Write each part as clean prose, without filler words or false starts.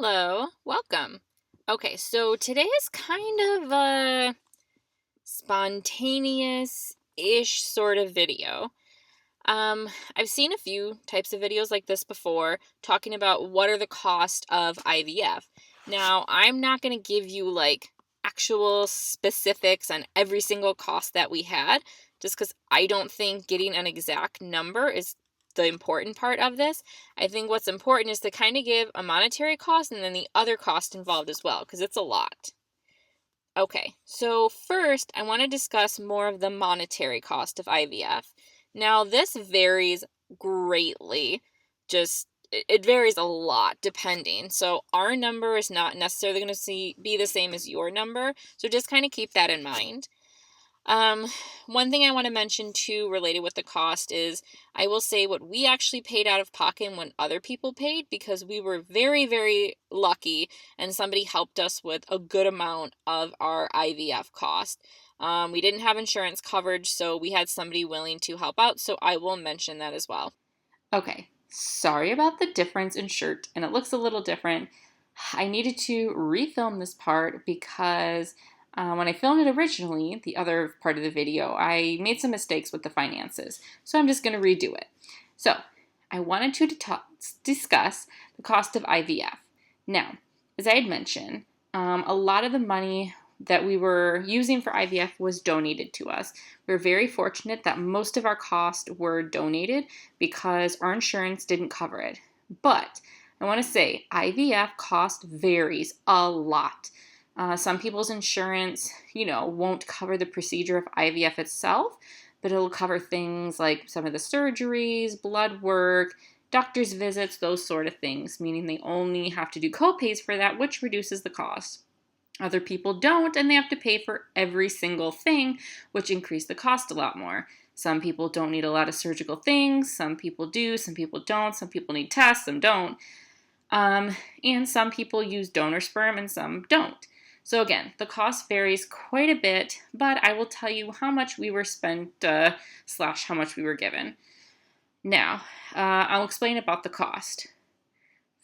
Hello, welcome. Okay, so today is kind of a spontaneous-ish sort of video. I've seen a few types of videos like this before talking about what are the cost of IVF. Now, I'm not going to give you like actual specifics on every single cost that we had, just because I don't think getting an exact number is the important part of this. I think what's important is to kind of give a monetary cost and then the other cost involved as well, because it's a lot. Okay, so first I want to discuss more of the monetary cost of IVF. Now, this varies greatly. It varies a lot depending. So our number is not necessarily going to be the same as your number. So just kind of keep that in mind. One thing I want to mention too, related with the cost, is I will say what we actually paid out of pocket and what other people paid, because we were very, very lucky and somebody helped us with a good amount of our IVF cost. We didn't have insurance coverage, so we had somebody willing to help out, so I will mention that as well. Okay, sorry about the difference in shirt, and it looks a little different. I needed to refilm this part because when I filmed it originally, the other part of the video, I made some mistakes with the finances. So I'm just going to redo it. So I wanted to discuss the cost of IVF. Now, as I had mentioned, a lot of the money that we were using for IVF was donated to us. We're very fortunate that most of our costs were donated because our insurance didn't cover it. But I want to say IVF cost varies a lot. Some people's insurance, won't cover the procedure of IVF itself, but it'll cover things like some of the surgeries, blood work, doctor's visits, those sort of things, meaning they only have to do co-pays for that, which reduces the cost. Other people don't, and they have to pay for every single thing, which increases the cost a lot more. Some people don't need a lot of surgical things, some people do, some people don't, some people need tests, some don't. And some people use donor sperm and some don't. So again, the cost varies quite a bit, but I will tell you how much we were spent / how much we were given. Now, I'll explain about the cost.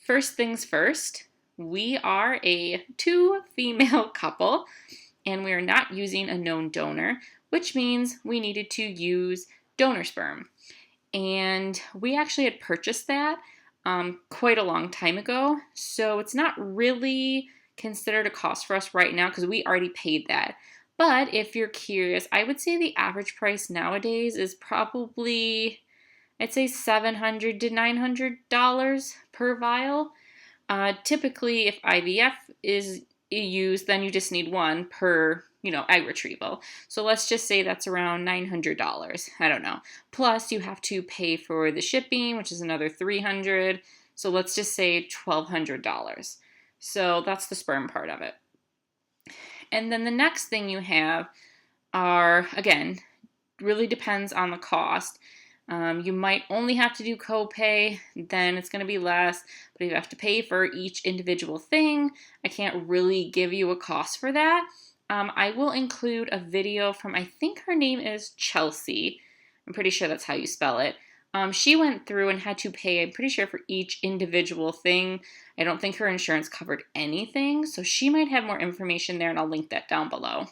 First things first, we are a 2-female couple, and we are not using a known donor, which means we needed to use donor sperm. And we actually had purchased that quite a long time ago, so it's not really considered a cost for us right now because we already paid that. But if you're curious, I would say the average price nowadays is probably, I'd say $700 to $900 per vial. Typically, if IVF is used, then you just need one per, egg retrieval. So let's just say that's around $900. I don't know. Plus, you have to pay for the shipping, which is another $300. So let's just say $1,200. So that's the sperm part of it. And then the next thing you have are, again, really depends on the cost. You might only have to do copay, then it's going to be less, but if you have to pay for each individual thing, I can't really give you a cost for that. I will include a video from, I think her name is Chelsea. I'm pretty sure that's how you spell it. She went through and had to pay, I'm pretty sure, for each individual thing. I don't think her insurance covered anything, so she might have more information there, and I'll link that down below.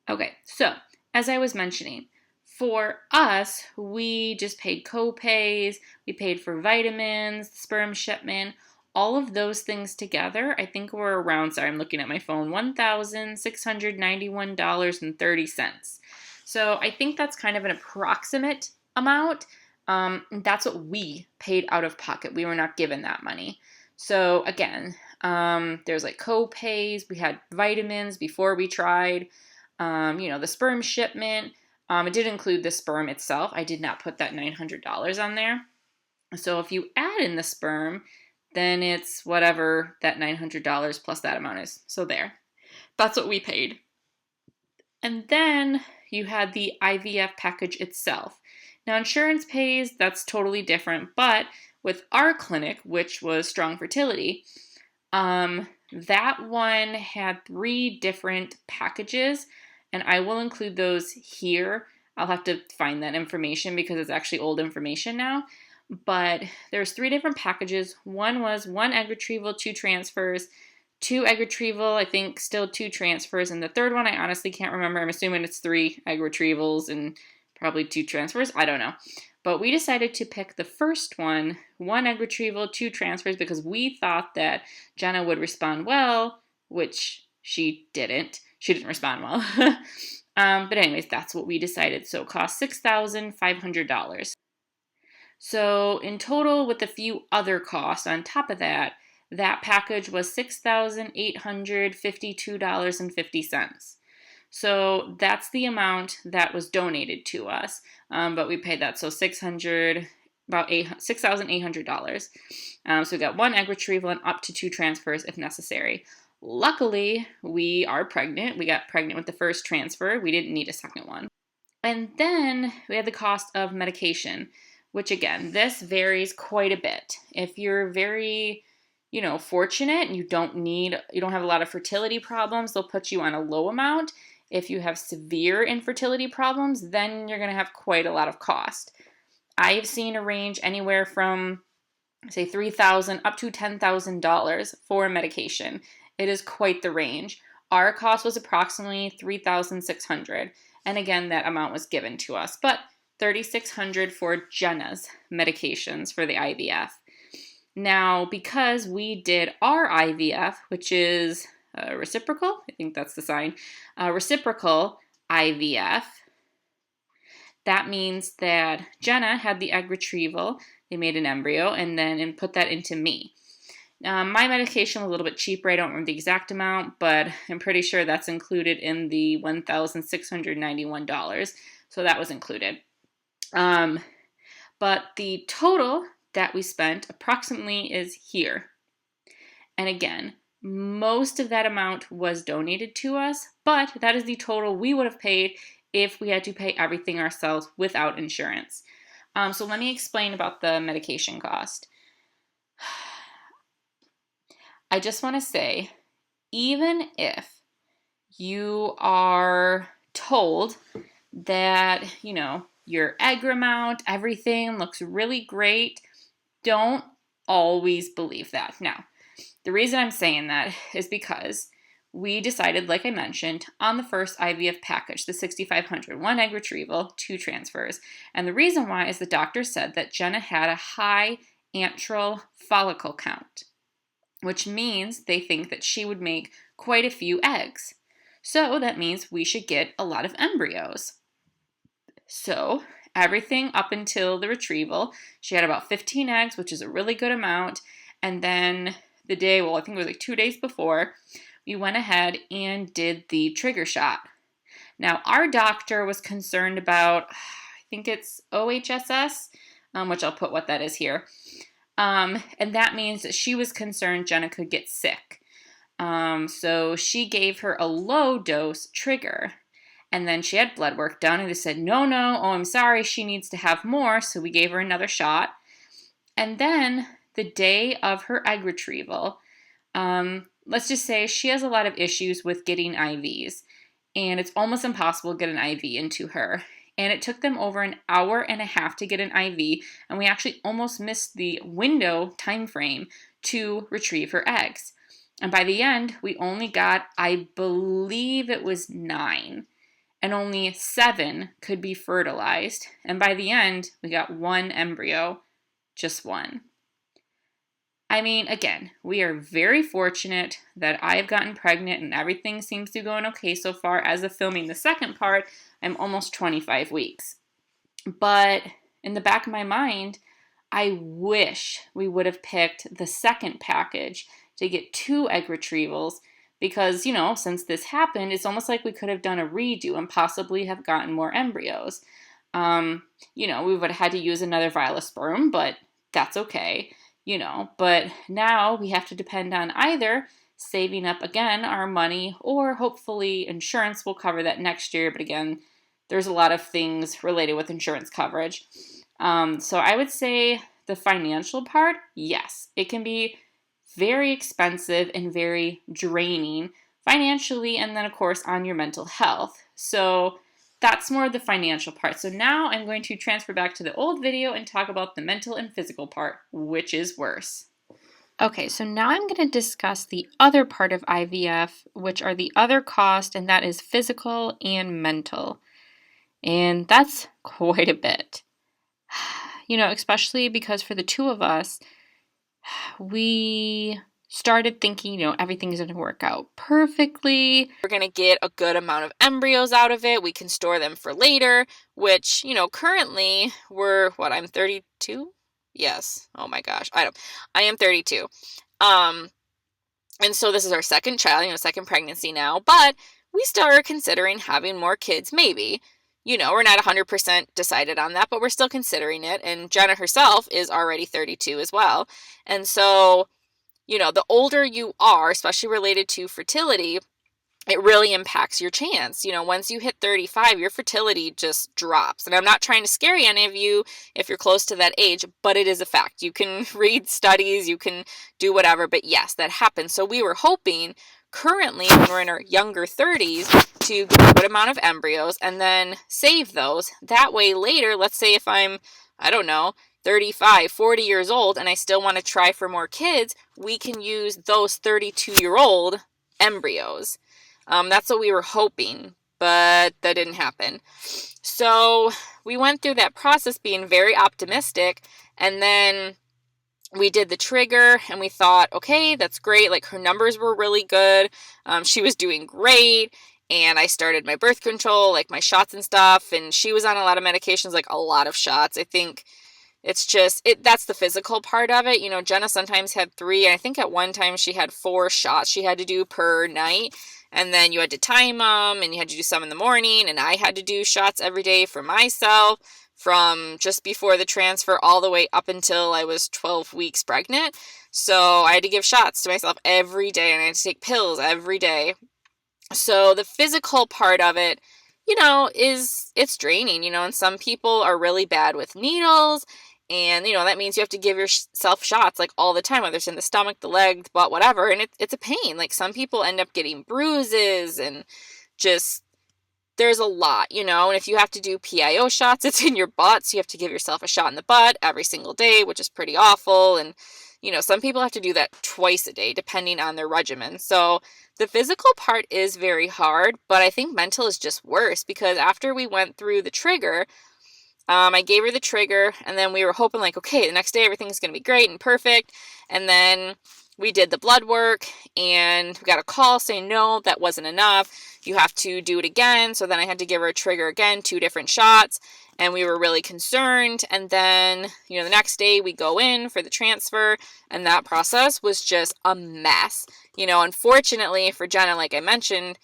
Okay, so as I was mentioning, for us, we just paid co-pays, we paid for vitamins, sperm shipment, all of those things together, I think were around, sorry, I'm looking at my phone, $1,691.30. So I think that's kind of an approximate amount. That's what we paid out of pocket. We were not given that money. So again, there's like co-pays, we had vitamins before we tried, the sperm shipment. It did include the sperm itself. I did not put that $900 on there. So if you add in the sperm, then it's whatever that $900 plus that amount is. So there. That's what we paid. And then you had the IVF package itself. Now, insurance pays, that's totally different, but with our clinic, which was Strong Fertility, that one had 3 different packages, and I will include those here. I'll have to find that information because it's actually old information now. but there's 3 different packages. One was 1 egg retrieval, 2 transfers, 2 egg retrieval, I think still 2 transfers, and the third one I honestly can't remember. I'm assuming it's 3 egg retrievals and probably 2 transfers. I don't know. But we decided to pick the first one, 1 egg retrieval, 2 transfers, because we thought that Jenna would respond well, which she didn't. She didn't respond well. But anyways, that's what we decided. So it cost $6,500. So in total, with a few other costs on top of that, that package was $6,852.50. So that's the amount that was donated to us, but we paid that, so $6,800. So we got 1 egg retrieval and up to 2 transfers if necessary. Luckily, we are pregnant. We got pregnant with the first transfer. We didn't need a second one. And then we had the cost of medication, which again, this varies quite a bit. If you're very, fortunate and you don't have a lot of fertility problems, they'll put you on a low amount. If you have severe infertility problems, then you're going to have quite a lot of cost. I've seen a range anywhere from, say, $3,000 up to $10,000 for medication. It is quite the range. Our cost was approximately $3,600. And again, that amount was given to us. But $3,600 for Jenna's medications for the IVF. Now, because we did our IVF, which is reciprocal, I think that's the sign, reciprocal IVF, that means that Jenna had the egg retrieval, they made an embryo, and put that into me. My medication was a little bit cheaper. I don't remember the exact amount, but I'm pretty sure that's included in the $1,691. So that was included. But the total that we spent approximately is here. And again, most of that amount was donated to us, but that is the total we would have paid if we had to pay everything ourselves without insurance. So let me explain about the medication cost. I just want to say, even if you are told that, your egg amount, everything looks really great, don't always believe that. Now, the reason I'm saying that is because we decided, like I mentioned, on the first IVF package, the 6,500, 1 egg retrieval, 2 transfers. And the reason why is the doctor said that Jenna had a high antral follicle count, which means they think that she would make quite a few eggs. So that means we should get a lot of embryos. So everything up until the retrieval, she had about 15 eggs, which is a really good amount. And then the day, I think it was like 2 days before, we went ahead and did the trigger shot. Now, our doctor was concerned about, I think it's OHSS, which I'll put what that is here. And that means that she was concerned Jenna could get sick. So she gave her a low dose trigger. And then she had blood work done and they said, no, I'm sorry, she needs to have more. So we gave her another shot. And then the day of her egg retrieval, let's just say she has a lot of issues with getting IVs. And it's almost impossible to get an IV into her. And it took them over an hour and a half to get an IV. And we actually almost missed the window time frame to retrieve her eggs. And by the end, we only got, I believe it was 9. And only 7 could be fertilized. And by the end, we got 1 embryo, just 1. I mean, again, we are very fortunate that I have gotten pregnant and everything seems to be going okay so far. As of filming the second part, I'm almost 25 weeks. But in the back of my mind, I wish we would have picked the second package to get 2 egg retrievals because, since this happened, it's almost like we could have done a redo and possibly have gotten more embryos. We would have had to use another vial of sperm, but that's okay. But now we have to depend on either saving up again our money or hopefully insurance will cover that next year. But again, there's a lot of things related with insurance coverage. So I would say the financial part, yes, it can be very expensive and very draining financially and then of course on your mental health. So that's more of the financial part. So now I'm going to transfer back to the old video and talk about the mental and physical part, which is worse. Okay, so now I'm going to discuss the other part of IVF, which are the other costs, and that is physical and mental. And that's quite a bit. Especially because for the two of us, we started thinking, everything's going to work out perfectly. We're going to get a good amount of embryos out of it. We can store them for later, which, currently I'm 32? Yes. Oh my gosh. I am 32. And so this is our second child, second pregnancy now, but we still are considering having more kids, maybe. We're not 100% decided on that, but we're still considering it. And Jenna herself is already 32 as well. And so, the older you are, especially related to fertility, it really impacts your chance. Once you hit 35, your fertility just drops. And I'm not trying to scare any of you if you're close to that age, but it is a fact. You can read studies, you can do whatever, but yes, that happens. So we were hoping currently when we're in our younger 30s to get a good amount of embryos and then save those. That way later, let's say if I'm, 35, 40 years old and I still want to try for more kids, we can use those 32-year-old embryos. That's what we were hoping, but that didn't happen. So we went through that process being very optimistic, and then we did the trigger and we thought, okay, that's great. Like her numbers were really good. She was doing great. And I started my birth control, like my shots and stuff. And she was on a lot of medications, like a lot of shots. I think it's just, that's the physical part of it. Jenna sometimes had 3. And I think at one time she had 4 shots she had to do per night. And then you had to time them and you had to do some in the morning. And I had to do shots every day for myself from just before the transfer all the way up until I was 12 weeks pregnant. So I had to give shots to myself every day and I had to take pills every day. So the physical part of it, it's draining, and some people are really bad with needles. And, that means you have to give yourself shots like all the time, whether it's in the stomach, the leg, the butt, whatever. And it's a pain. Like some people end up getting bruises and just, there's a lot, and if you have to do PIO shots, it's in your butt. So you have to give yourself a shot in the butt every single day, which is pretty awful. And, some people have to do that twice a day, depending on their regimen. So the physical part is very hard, but I think mental is just worse because after we went through the trigger, I gave her the trigger and then we were hoping like, okay, the next day everything's going to be great and perfect. And then we did the blood work and we got a call saying, no, that wasn't enough. You have to do it again. So then I had to give her a trigger again, 2 different shots. And we were really concerned. And then, the next day we go in for the transfer and that process was just a mess. Unfortunately for Jenna, like I mentioned,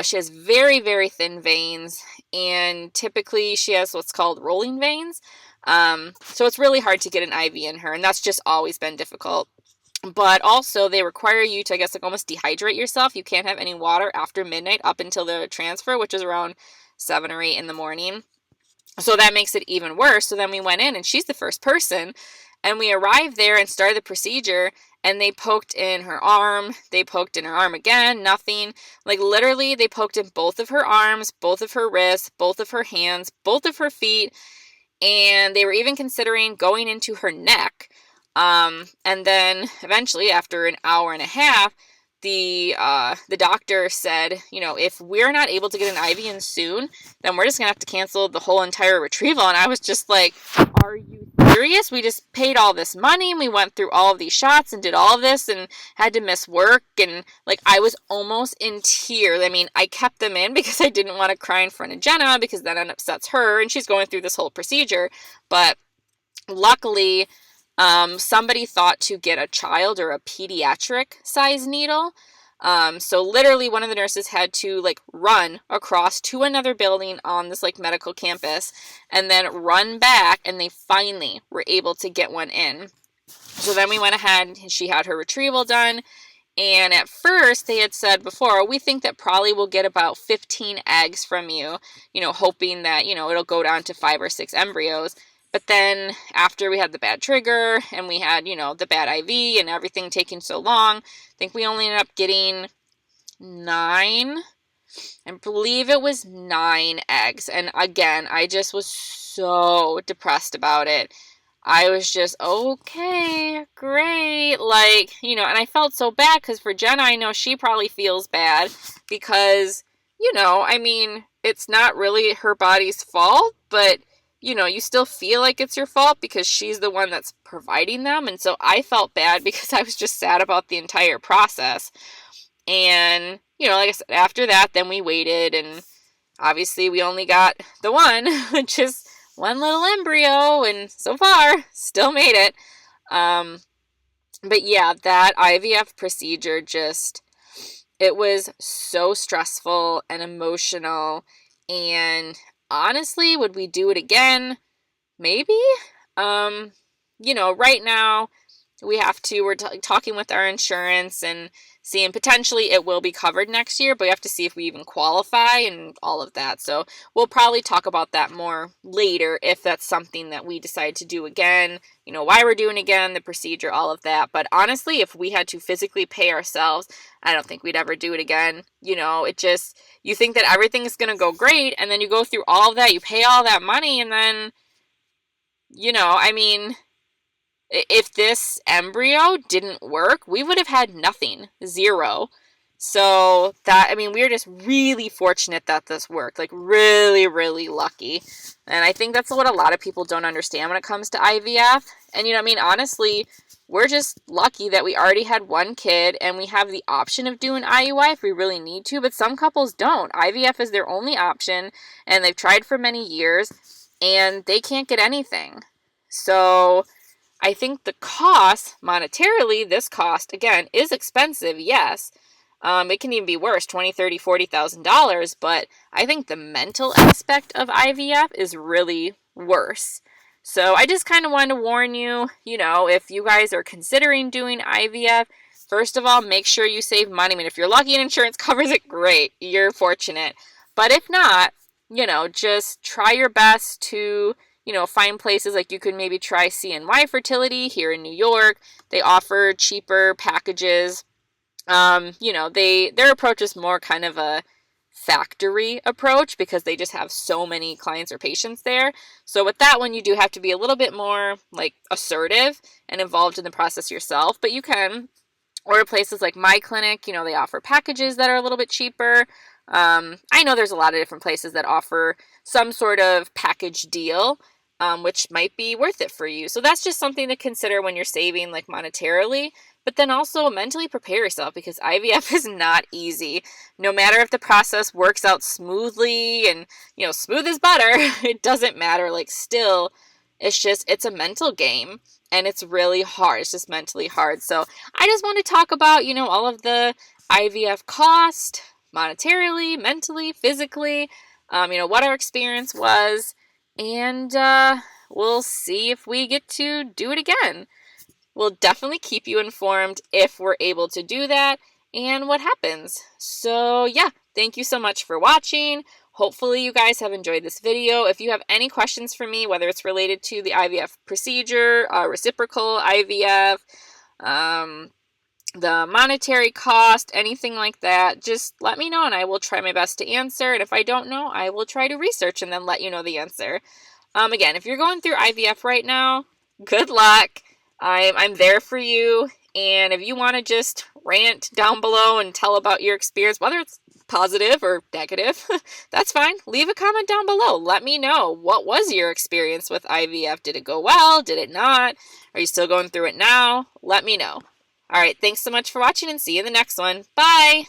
she has very, very thin veins and typically she has what's called rolling veins. So it's really hard to get an IV in her and that's just always been difficult. But also they require you to, I guess, like almost dehydrate yourself. You can't have any water after midnight up until the transfer, which is around 7 or 8 in the morning. So that makes it even worse. So then we went in and she's the first person and we arrived there and started the procedure and they poked in her arm. They poked in her arm again, nothing. Like literally they poked in both of her arms, both of her wrists, both of her hands, both of her feet. And they were even considering going into her neck. And then eventually after an hour and a half, the doctor said, if we're not able to get an IV in soon, then we're just gonna have to cancel the whole entire retrieval. And I was just like, are you serious? We just paid all this money and we went through all of these shots and did all of this and had to miss work. And like, I was almost in tears. I mean, I kept them in because I didn't want to cry in front of Jenna because that upsets her and she's going through this whole procedure. But luckily, somebody thought to get a child or a pediatric size needle. So literally one of the nurses had to like run across to another building on this like medical campus and then run back and they finally were able to get one in. So then we went ahead and she had her retrieval done. And at first they had said before, we think that probably we'll get about 15 eggs from you, hoping that, it'll go down to 5 or 6 embryos. But then after we had the bad trigger and we had, the bad IV and everything taking so long, I think we only ended up getting 9. I believe it was 9 eggs. And again, I just was so depressed about it. I was just, okay, great. Like, you know, and I felt so bad because for Jenna, I know she probably feels bad because, you know, I mean, it's not really her body's fault, but, you know, you still feel like it's your fault because she's the one that's providing them. And so I felt bad because I was just sad about the entire process. And, you know, like I said, after that, then we waited, and obviously we only got the one, which is one little embryo, and so far, still made it. But yeah, that IVF procedure just, it was so stressful and emotional, and honestly, would we do it again? Maybe. You know, right now, we're talking with our insurance and seeing potentially it will be covered next year, but we have to see if we even qualify and all of that. So we'll probably talk about that more later if that's something that we decide to do again, you know, why we're doing it again, the procedure, all of that. But honestly, if we had to physically pay ourselves, I don't think we'd ever do it again. You know, it just, you think that everything is going to go great, and then you go through all of that, you pay all that money, and then, you know, I mean, if this embryo didn't work, we would have had nothing, zero. So that, I mean, we were just really fortunate that this worked, like really, really lucky. And I think that's what a lot of people don't understand when it comes to IVF. And, you know, I mean, honestly, we're just lucky that we already had one kid and we have the option of doing IUI if we really need to, but some couples don't. IVF is their only option, and they've tried for many years and they can't get anything. So I think the cost, monetarily, this cost, again, is expensive, yes. It can even be worse, $20,000, $30,000, $40,000, but I think the mental aspect of IVF is really worse. So I just kind of wanted to warn you, you know, if you guys are considering doing IVF, first of all, make sure you save money. I mean, if you're lucky and insurance covers it, great, you're fortunate. But if not, you know, just try your best to, you know, find places like you could maybe try CNY Fertility here in New York. They offer cheaper packages. You know, their approach is more kind of a factory approach because they just have so many clients or patients there. So with that one, you do have to be a little bit more like assertive and involved in the process yourself, but you can. Or places like my clinic, you know, they offer packages that are a little bit cheaper. I know there's a lot of different places that offer some sort of package deal, which might be worth it for you. So that's just something to consider when you're saving, like monetarily, but then also mentally prepare yourself because IVF is not easy. No matter if the process works out smoothly and, you know, smooth as butter, it doesn't matter. Like, still, it's a mental game. And it's really hard. It's just mentally hard. So I just want to talk about, you know, all of the IVF cost, monetarily, mentally, physically, you know, what our experience was. And we'll see if we get to do it again. We'll definitely keep you informed if we're able to do that and what happens. So yeah, thank you so much for watching. Hopefully you guys have enjoyed this video. If you have any questions for me, whether it's related to the IVF procedure, reciprocal IVF, the monetary cost, anything like that, just let me know and I will try my best to answer. And if I don't know, I will try to research and then let you know the answer. Again, if you're going through IVF right now, good luck. I'm there for you. And if you want to just rant down below and tell about your experience, whether it's positive or negative, that's fine. Leave a comment down below. Let me know, what was your experience with IVF? Did it go well? Did it not? Are you still going through it now? Let me know. All right, thanks so much for watching and see you in the next one. Bye!